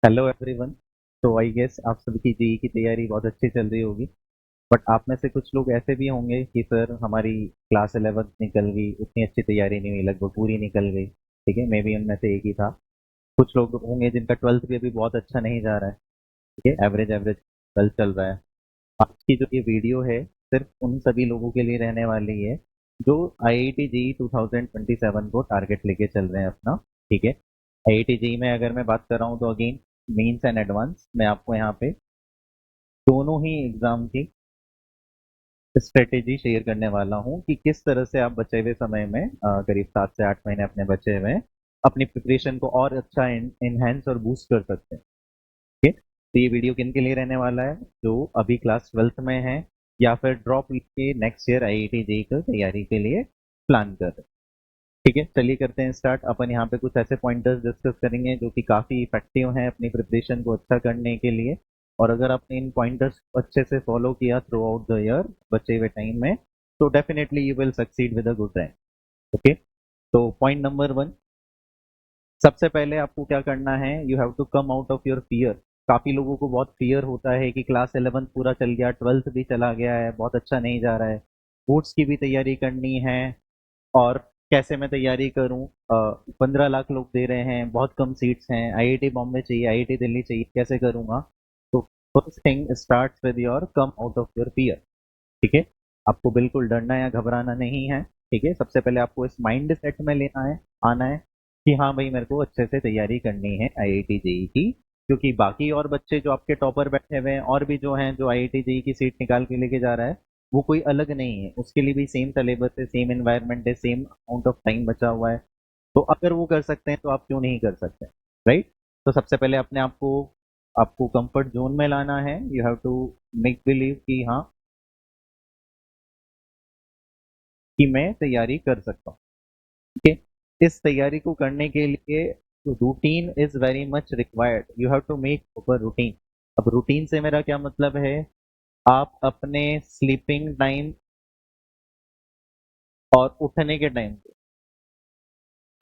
Hello everyone. तो I guess आप सबकी जेई की तैयारी बहुत अच्छी चल रही होगी। बट आप में से कुछ लोग ऐसे भी होंगे कि सर हमारी क्लास 11th निकल गई, उतनी अच्छी तैयारी नहीं हुई, लगभग पूरी निकल गई। ठीक है, मैं भी उनमें से एक ही था। कुछ लोग होंगे जिनका 12th भी अभी बहुत अच्छा नहीं जा रहा है। ठीक है, एवरेज एवरेज 12th चल रहा है। आज की जो ये वीडियो है सिर्फ उन सभी लोगों के लिए रहने वाली है जो आईआईटी जेई 2027 को टारगेट लेके चल रहे हैं अपना। ठीक है, आईआईटी जेई में अगर मैं बात कर रहा हूँ तो अगेन मेंस एंड एडवांस मैं आपको यहाँ पे दोनों ही एग्जाम की स्ट्रेटेजी शेयर करने वाला हूँ कि किस तरह से आप बचे हुए समय में करीब 7 से 8 महीने अपने बचे हुए हैं, अपनी प्रिपरेशन को और अच्छा इनहेंस और बूस्ट कर सकते हैं। ठीक है, तो ये वीडियो किन के लिए रहने वाला है? जो अभी क्लास 12th में है या फिर ड्रॉप के नेक्स्ट ईयर आईआईटी जेई की तैयारी के लिए प्लान कर रहे हैं। ठीक है, चलिए करते हैं स्टार्ट। अपन यहाँ पे कुछ ऐसे पॉइंटर्स डिस्कस करेंगे जो कि काफ़ी इफेक्टिव हैं अपनी प्रिपरेशन को अच्छा करने के लिए। और अगर आपने इन पॉइंटर्स को अच्छे से फॉलो किया थ्रू आउट द ईयर बचे हुए टाइम में, तो definitely you will succeed with a good rank. Okay, तो पॉइंट नंबर 1, सबसे पहले आपको क्या करना है, you have to come out of your fear. काफ़ी लोगों को बहुत फियर होता है कि क्लास 11th पूरा चल गया, 12th भी चला गया है, बहुत अच्छा नहीं जा रहा है, बोर्ड्स की भी तैयारी करनी है, और कैसे मैं तैयारी करूं? 15 लाख लोग दे रहे हैं, बहुत कम सीट्स हैं, आईआईटी बॉम्बे चाहिए, आईआईटी दिल्ली चाहिए, कैसे करूंगा? तो first thing starts with your come out of your fear. ठीक है, आपको बिल्कुल डरना या घबराना नहीं है। ठीक है, सबसे पहले आपको इस माइंड सेट में लेना है, आना है कि हाँ भाई मेरे को अच्छे से तैयारी करनी है आईआईटी जेई की। क्योंकि बाकी और बच्चे जो आपके टॉपर बैठे हुए हैं और भी जो हैं, जो आईआईटी जेई की सीट निकाल के लेके जा रहा है, वो कोई अलग नहीं है, उसके लिए भी सेम सिलेबस है, सेम एनवायरनमेंट है, सेम अमाउंट ऑफ टाइम बचा हुआ है। तो अगर वो कर सकते हैं तो आप क्यों नहीं कर सकते? राइट। तो सबसे पहले अपने आप को आपको कंफर्ट जोन में लाना है। You have to make believe कि हाँ, कि मैं तैयारी कर सकता हूँ। ठीक है, इस तैयारी को करने के लिए routine is very much required. You have to make proper routine. अब रूटीन से मेरा क्या मतलब है? आप अपने स्लीपिंग टाइम और उठने के टाइम,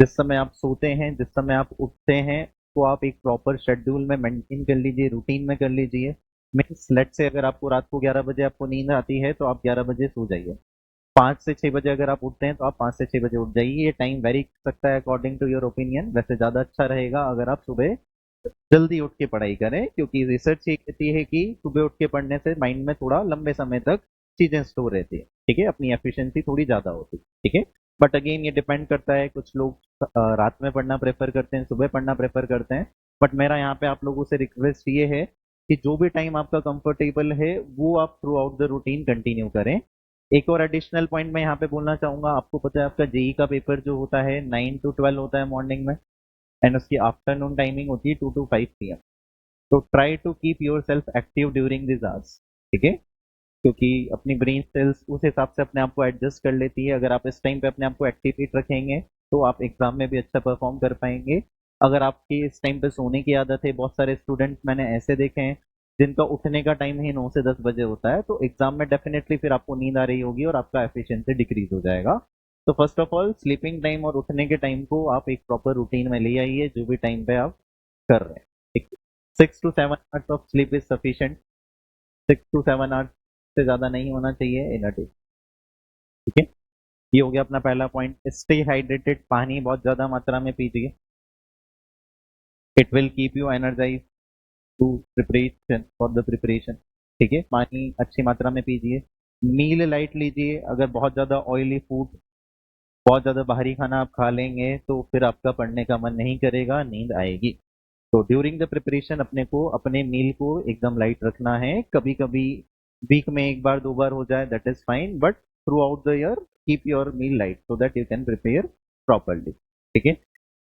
जिस समय आप सोते हैं, जिस समय आप उठते हैं, तो आप एक प्रॉपर शेड्यूल में मेंटेन कर लीजिए, रूटीन में कर लीजिए। मीन्स लेट से अगर आपको रात को 11 बजे आपको नींद आती है तो आप 11 बजे सो जाइए। 5 से 6 बजे अगर आप उठते हैं तो आप 5 से 6 बजे उठ जाइए। ये टाइम वेरी कर सकता है अकॉर्डिंग टू योर ओपिनियन। वैसे ज़्यादा अच्छा रहेगा अगर आप सुबह जल्दी उठ के पढ़ाई करें, क्योंकि रिसर्च ये कहती है कि सुबह उठ के पढ़ने से माइंड में थोड़ा लंबे समय तक चीजें स्टोर रहती है। ठीक है, अपनी एफिशिएंसी थोड़ी ज्यादा होती है। ठीक है, बट अगेन ये डिपेंड करता है, कुछ लोग रात में पढ़ना प्रेफर करते हैं, सुबह पढ़ना प्रेफर करते हैं। बट मेरा यहाँ पे आप लोगों से रिक्वेस्ट ये है कि जो भी टाइम आपका कंफर्टेबल है वो आप through out the routine continue करें। एक और एडिशनल पॉइंट मैं यहाँ पे बोलना चाहूंगा, आपको पता है आपका जेई का पेपर जो होता है 9 to 12 होता है मॉर्निंग में, एंड उसकी आफ्टरनून टाइमिंग होती है 2 to 5 PM। तो try to keep your self active during this hours. ठीक है, क्योंकि अपनी ब्रेन सेल्स उस हिसाब से अपने आप को एडजस्ट कर लेती है। अगर आप इस टाइम पे अपने आप को एक्टिवेट रखेंगे तो आप एग्जाम में भी अच्छा परफॉर्म कर पाएंगे। अगर आपकी इस टाइम पे सोने की आदत है, बहुत सारे स्टूडेंट्स मैंने ऐसे देखे हैं जिनका उठने का टाइम ही 9 से 10 बजे होता है, तो एग्जाम में डेफिनेटली फिर आपको नींद आ रही होगी और आपका एफिशिएंसी डिक्रीज हो जाएगा। तो first of all sleeping time और उठने के टाइम को आप एक प्रॉपर रूटीन में ले आइए, जो भी टाइम पे आप कर रहे हैं। ठीक, 6 to 7 hours of sleep is sufficient. 6 to 7 hours से ज़्यादा नहीं होना चाहिए इन अ डे। ठीक है, ये हो गया अपना पहला पॉइंट। स्टे हाइड्रेटेड, पानी बहुत ज़्यादा मात्रा में पीजिए। It will keep you energise to preparation for the preparation. ठीक है, पानी अच्छी मात्रा में पीजिए। मील लाइट लीजिए। अगर बहुत ज़्यादा ऑयली फूड, बहुत ज़्यादा बाहरी खाना आप खा लेंगे तो फिर आपका पढ़ने का मन नहीं करेगा, नींद आएगी। तो ड्यूरिंग द प्रिपरेशन अपने को अपने मील को एकदम लाइट रखना है। कभी कभी वीक में एक बार दो बार हो जाए that is fine, but throughout the year keep your meal light so that you can prepare properly. ठीक है,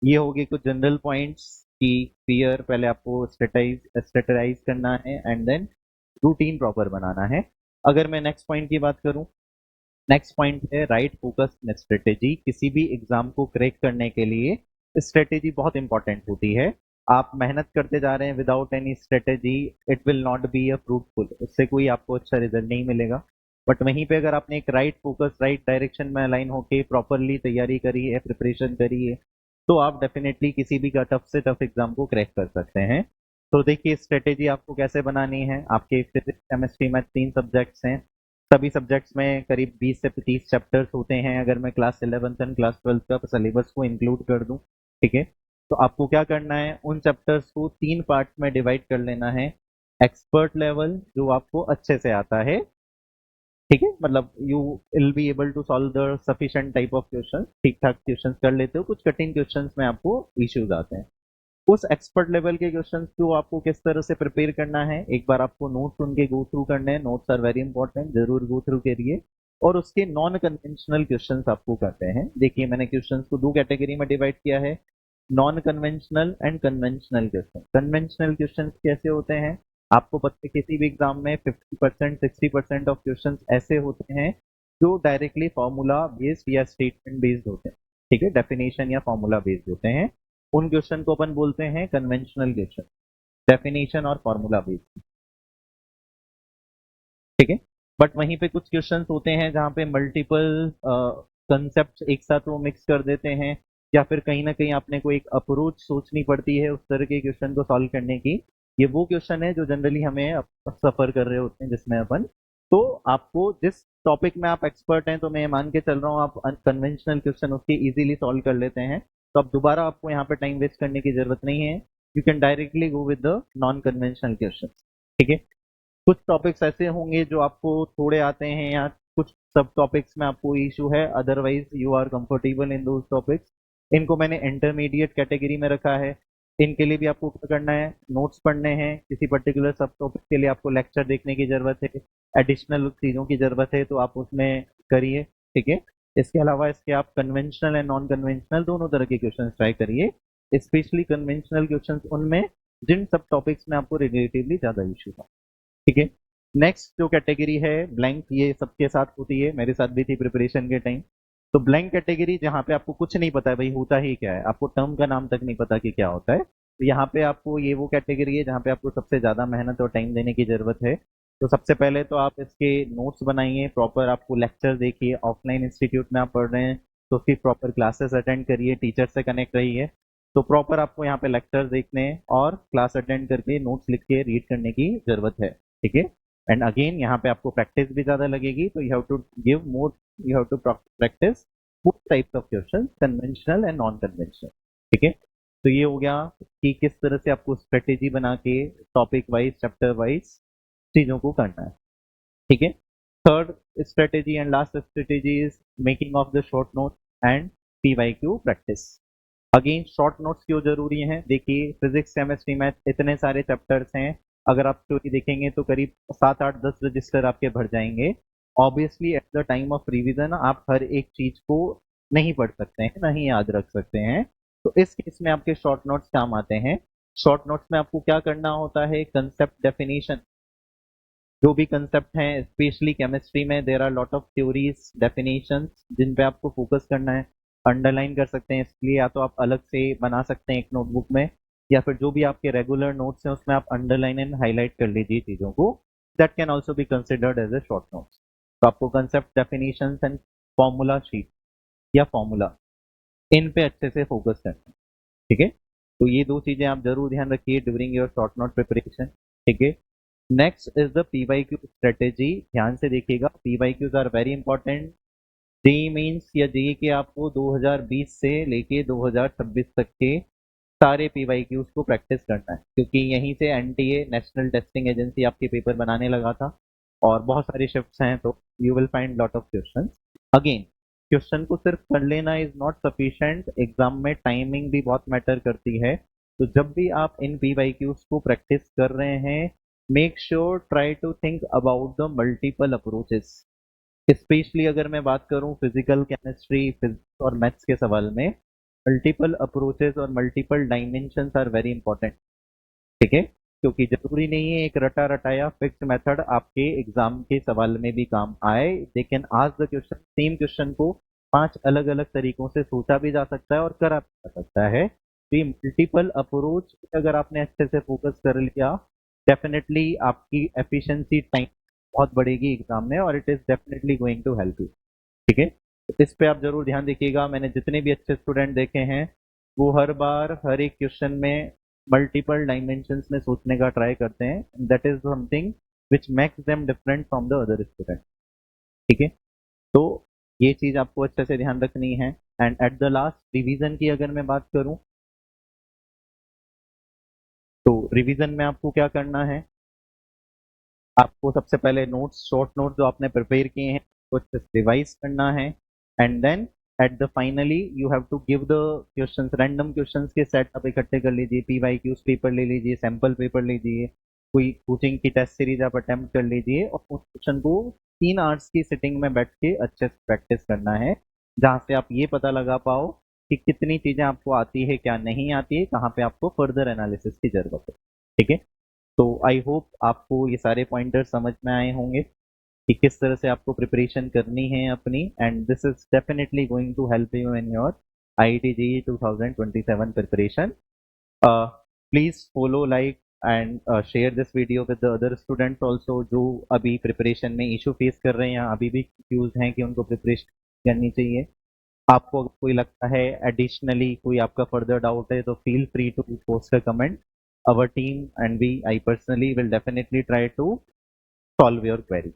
ये हो गए कुछ जनरल पॉइंट्स की फियर पहले आपको स्ट्रेटराइज करना है एंड देन रूटीन प्रॉपर बनाना है। अगर मैं नेक्स्ट पॉइंट की बात करूं, नेक्स्ट पॉइंट है राइट फोकस स्ट्रेटेजी। किसी भी एग्जाम को क्रैक करने के लिए स्ट्रेटेजी बहुत इंपॉर्टेंट होती है। आप मेहनत करते जा रहे हैं without any strategy, it will not be a fruitful, उससे कोई आपको अच्छा रिजल्ट नहीं मिलेगा। बट वहीं पे अगर आपने एक राइट फोकस, राइट डायरेक्शन में अलाइन होके प्रॉपरली तैयारी करी है, प्रिपरेशन करी है, तो आप डेफिनेटली किसी भी का टफ से टफ एग्जाम को क्रैक कर सकते हैं। तो देखिए स्ट्रेटेजी आपको कैसे बनानी है। आपके फिजिक्स केमिस्ट्री मैथ 3 सब्जेक्ट्स हैं। सभी सब्जेक्ट्स में करीब 20 से 30 चैप्टर्स होते हैं अगर मैं class 11th and class 12th का सिलेबस को इंक्लूड कर दूं। ठीक है, तो आपको क्या करना है, उन चैप्टर्स को 3 पार्ट में डिवाइड कर लेना है। एक्सपर्ट लेवल जो आपको अच्छे से आता है, ठीक है, मतलब you will be able to solve the sufficient type of question, ठीक ठाक क्वेश्चन कर लेते हो। कुछ कठिन क्वेश्चन में आपको इश्यूज आते हैं। उस एक्सपर्ट लेवल के क्वेश्चंस को आपको किस तरह से प्रिपेयर करना है, एक बार आपको नोट्स उनके गो थ्रू करने हैं। नोट्स आर वेरी इंपॉर्टेंट, जरूर गो थ्रू करिए। और उसके नॉन कन्वेंशनल क्वेश्चंस आपको करते हैं। देखिए मैंने क्वेश्चंस को 2 कैटेगरी में डिवाइड किया है, non conventional and conventional question. Conventional questions कैसे होते हैं, आपको पता है किसी भी एग्जाम में 50% 60% ऑफ क्वेश्चंस ऐसे होते हैं जो डायरेक्टली फॉर्मूला बेस्ड या स्टेटमेंट बेस्ड होते हैं। ठीक है, डेफिनेशन या फॉर्मूला बेस्ड होते हैं। उन क्वेश्चन को अपन बोलते हैं कन्वेंशनल क्वेश्चन, डेफिनेशन और फॉर्मूला बेस्ड। ठीक है, बट वहीं पे कुछ क्वेश्चंस होते हैं जहाँ पे मल्टीपल कंसेप्ट एक साथ वो मिक्स कर देते हैं, या फिर कहीं ना कहीं आपने को एक अप्रोच सोचनी पड़ती है उस तरह के क्वेश्चन को सॉल्व करने की। ये वो क्वेश्चन है जो जनरली हमें सफर कर रहे होते हैं जिसमें अपन, तो आपको जिस टॉपिक में आप एक्सपर्ट हैं, तो मैं मान के चल रहा हूँ आप कन्वेंशनल क्वेश्चन उसके इजीली सॉल्व कर लेते हैं, तो अब दोबारा आपको यहाँ पे टाइम वेस्ट करने की जरूरत नहीं है। You can directly go with the non conventional question. ठीक है, कुछ टॉपिक्स ऐसे होंगे जो आपको थोड़े आते हैं, या कुछ सब टॉपिक्स में आपको इशू है, otherwise you are comfortable in those topics. इनको मैंने इंटरमीडिएट कैटेगरी में रखा है। इनके लिए भी आपको क्या करना है, नोट्स पढ़ने हैं। किसी पर्टिकुलर सब टॉपिक के लिए आपको लेक्चर देखने की जरूरत है, एडिशनल चीज़ों की जरूरत है, तो आप उसमें करिए। ठीक है, इसके अलावा इसके आप कन्वेंशनल एंड नॉन कन्वेंशनल दोनों तरह के क्वेश्चन ट्राई करिए, स्पेशली कन्वेंशनल क्वेश्चन उनमें जिन सब टॉपिक्स में आपको रिलेटिवली ज़्यादा इशू था। ठीक है, नेक्स्ट जो कैटेगरी है ब्लैंक, ये सबके साथ होती है, मेरे साथ भी थी प्रिपरेशन के टाइम। तो ब्लैंक कैटेगरी जहाँ पे आपको कुछ नहीं पता है भाई होता ही क्या है, आपको टर्म का नाम तक नहीं पता कि क्या होता है, तो यहाँ पे आपको ये वो कैटेगरी है जहाँ पे आपको सबसे ज्यादा मेहनत और टाइम देने की जरूरत है। तो सबसे पहले तो आप इसके नोट्स बनाइए प्रॉपर, आपको लेक्चर देखिए, ऑफलाइन इंस्टीट्यूट में आप पढ़ रहे हैं तो उसकी प्रॉपर क्लासेस अटेंड करिए, टीचर से कनेक्ट रहिए। तो प्रॉपर आपको यहाँ पे लेक्चर देखने और क्लास अटेंड करके नोट्स लिख के रीड करने की जरूरत है। ठीक है, एंड अगेन यहाँ पे आपको प्रैक्टिस भी ज्यादा लगेगी, तो you have to give more, you have to practise both types of question, conventional and non conventional. ठीक है, तो ये हो गया कि किस तरह से आपको स्ट्रेटेजी बना के टॉपिक वाइज चैप्टर वाइज चीजों को करना है। ठीक है, third strategy and last strategy is making of the short note and PYQ practice. Again short notes क्यों जरूरी हैं, देखिए फिजिक्स केमिस्ट्री मैथ इतने सारे चैप्टर्स हैं, अगर आप थ्योरी देखेंगे तो करीब 7 8 10 रजिस्टर आपके भर जाएंगे। Obviously at the time of revision आप हर एक चीज को नहीं पढ़ सकते हैं, नहीं याद रख सकते हैं, तो इस केस में आपके शॉर्ट नोट्स काम आते हैं। शॉर्ट नोट्स में आपको क्या करना होता है, कंसेप्ट डेफिनेशन, जो भी कंसेप्ट हैं, स्पेशली केमिस्ट्री में there are lot of theories definitions जिन पे आपको फोकस करना है, अंडरलाइन कर सकते हैं, इसलिए या तो आप अलग से बना सकते हैं एक नोटबुक में, या फिर जो भी आपके रेगुलर नोट्स हैं उसमें आप अंडरलाइन एंड हाईलाइट कर लीजिए चीज़ों को। That can also be considered as a short notes. तो आपको concept definition and formula sheet या फॉर्मूला, इन पे अच्छे से फोकस करना है। ठीक है, तो ये दो चीजें आप जरूर ध्यान रखिए during your short note preparation. ठीक है, next is the PYQ strategy. ध्यान से देखिएगा, PYQs are very important. JEE Mains या जेई के आपको 2020 से लेके 2026 तक के सारे पीवाईक्यूज को प्रैक्टिस करना है, क्योंकि यहीं से एनटीए नेशनल टेस्टिंग एजेंसी आपके पेपर बनाने लगा था, और बहुत सारी शिफ्ट्स हैं, तो you will find lot of question. Again question को सिर्फ कर लेना इज नॉट सफिशिएंट, एग्जाम में टाइमिंग भी बहुत मैटर करती है। तो जब भी आप इन पीवाईक्यूज को प्रैक्टिस कर रहे हैं, make sure try to think about the multiple approaches. Specially अगर मैं बात करूं फिजिकल केमिस्ट्री, फिजिक्स और मैथ्स के सवाल में, मल्टीपल अप्रोचेस और multiple dimensions are very important. ठीक है, क्योंकि जरूरी नहीं है एक रटा रटाया फिक्स मेथड आपके एग्जाम के सवाल में भी काम आए। They can ask the question, same question को 5 अलग अलग तरीकों से सोचा भी जा सकता है और करा भी जा सकता है। तो ये मल्टीपल अप्रोच अगर आपने अच्छे से फोकस कर लिया, डेफिनेटली आपकी एफिशिएंसी टाइम बहुत बढ़ेगी एग्जाम में, और it is definitely going to help you. ठीक है, तो इस पे आप जरूर ध्यान देखिएगा। मैंने जितने भी अच्छे स्टूडेंट देखे हैं वो हर बार हर एक क्वेश्चन में मल्टीपल डायमेंशंस में सोचने का ट्राई करते हैं, that is something which makes them different from the other student. ठीक है, तो ये चीज आपको अच्छे से ध्यान रखनी है। And at the last revision की अगर मैं बात करूं, तो रिवीजन में आपको क्या करना है, आपको सबसे पहले नोट्स, शॉर्ट नोट्स जो आपने प्रिपेयर किए हैं वो अच्छे से रिवाइज करना है। And then at the finally you have to give the questions, random questions के सेट आप इकट्ठे कर लीजिए, पीवाईक्यूज पेपर ले लीजिए, सैंपल पेपर लीजिए, कोई कोचिंग की टेस्ट सीरीज आप अटेम्प्ट कर लीजिए, और उस क्वेश्चन को 3 आवर्स की सिटिंग में बैठ के अच्छे से प्रैक्टिस करना है, जहाँ से आप ये पता लगा पाओ कि कितनी चीजें आपको आती है, क्या नहीं आती है, कहाँ पे आपको फर्दर एनालिसिस की जरूरत है। ठीक है, तो आई होप आपको ये सारे पॉइंटर्स समझ में आए होंगे कि किस तरह से आपको प्रिपरेशन करनी है अपनी, and this is definitely going to help you in your IIT JEE 2027 preparation. Please follow, like and share this video with the other students also, जो अभी प्रिपरेशन में इशू फेस कर रहे हैं या अभी भी कंफ्यूज हैं कि उनको प्रिपरेशन करनी चाहिए। आपको अगर कोई लगता है एडिशनली कोई आपका फर्दर डाउट है, तो feel free to post a comment. Our team and we, I personally will definitely try to solve your query.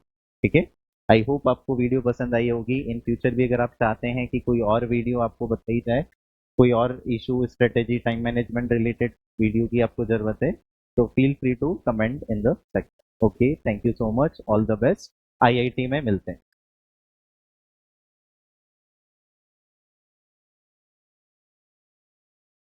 ठीक है, आई होप आपको वीडियो पसंद आई होगी। इन फ्यूचर भी अगर आप चाहते हैं कि कोई और वीडियो आपको बताई जाए, कोई और issue, strategy, time management related video की आपको जरूरत है, तो feel free to comment in the section. Okay, thank you so much, all the best, IIT में मिलते हैं।